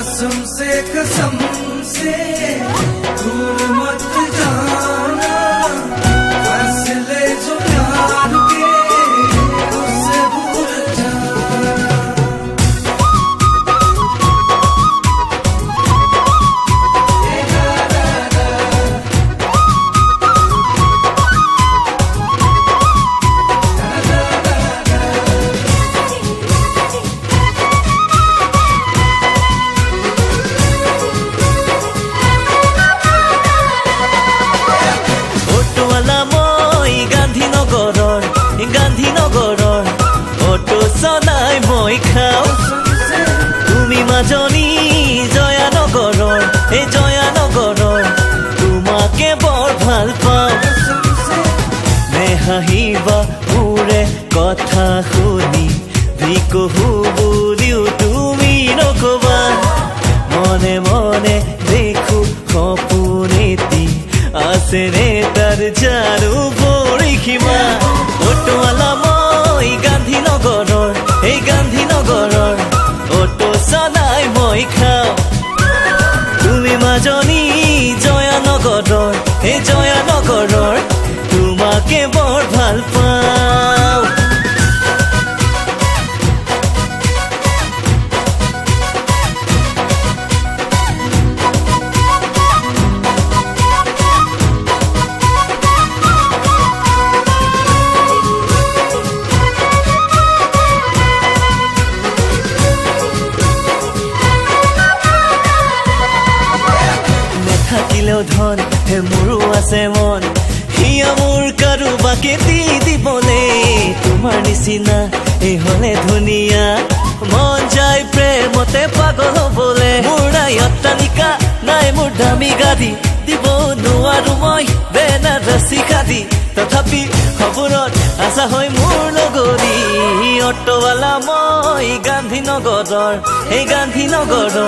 कसम से दूर मत जाना, फैसले जो प्यार के उससे भूल जाना। গান্ধীনগৰৰ অটো চলাই মই খাওঁ, তুমি মাজনী জয়ানগৰৰ, এই জয়ানগৰৰ তোমাকে বৰ ভাল পাওঁ। নেহাঁহিবা মোৰে কথা শুনি, ভিকহু বুলিও তুমি নকবা। মনে মনে দেখো সপোন এটি আছেনে তাৰ জানো পৰিসীমা। অটোৱালা মই গান্ধীনগৰৰ, এই গান্ধীনগৰৰ অটো চলাই মই খাওঁ, তুমি মাজনী জয়ানগৰৰ, এই জয়ানগৰৰ তোমাকে বৰ ভাল পাওঁ। থাকিলেও ধন হে মোৰো আছে মন, হিয়া মোৰ কাৰোবাকে দি দিবলে। তোমাৰ নিচিনা এই হলে ধুনীয়া, মন যায় প্ৰেমতে পাগল হবলে। মোৰ নাই অট্টালিকা, নাই মোৰ দামী গাড়ী, দিব নোৱাৰো মই বেনাৰসী শাড়ী, তথাপি খবৰত আছা হয় মোৰ লগৰী। অটোৱালা মই গান্ধীনগৰৰ, এই গান্ধীনগৰৰ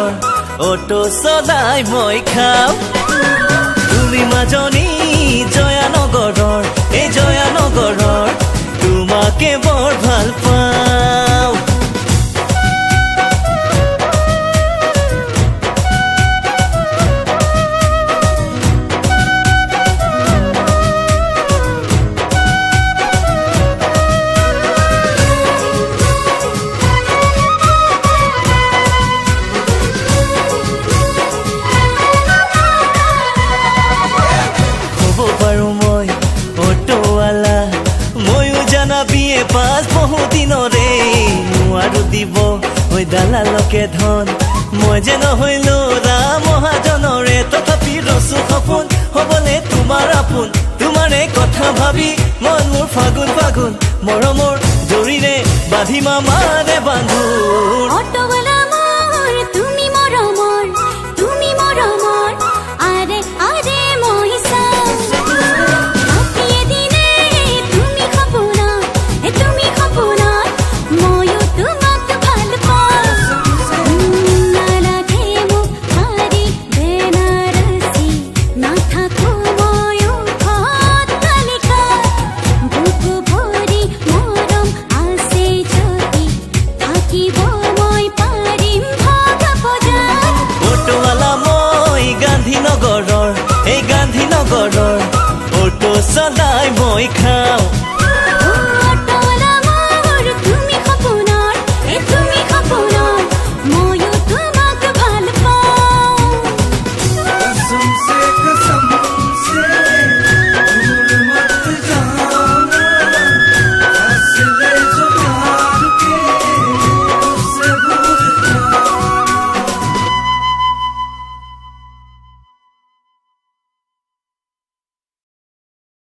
অটো চলাই মই খাওঁ, তুমি মাজনী জয়ানগৰৰ, এই জয়ানগৰৰ তোমাকে বৰ ভাল পাওঁ। বিয়ে পাঁচ বহু দিনৰে নোৱাৰো দিব ঐ দালালকে ধন, মই যে নহয় ল'ৰা মহাজনৰে, তথাপি ৰচো সপোন হবলে তোমাৰ আপোন। তোমাৰে কথা ভাবি মন মোৰ ফাগুন ফাগুন, মৰমৰ জৰিৰে বান্ধি মামাৰে বান্ধো। অটোৱালা মোৰ তুমি মৰমৰ, তুমি মৰমৰ আৰে আৰে মই চাওঁ। গান্ধীনগৰৰ, এই গান্ধীনগৰৰ অটো চলাই মই খাওঁ,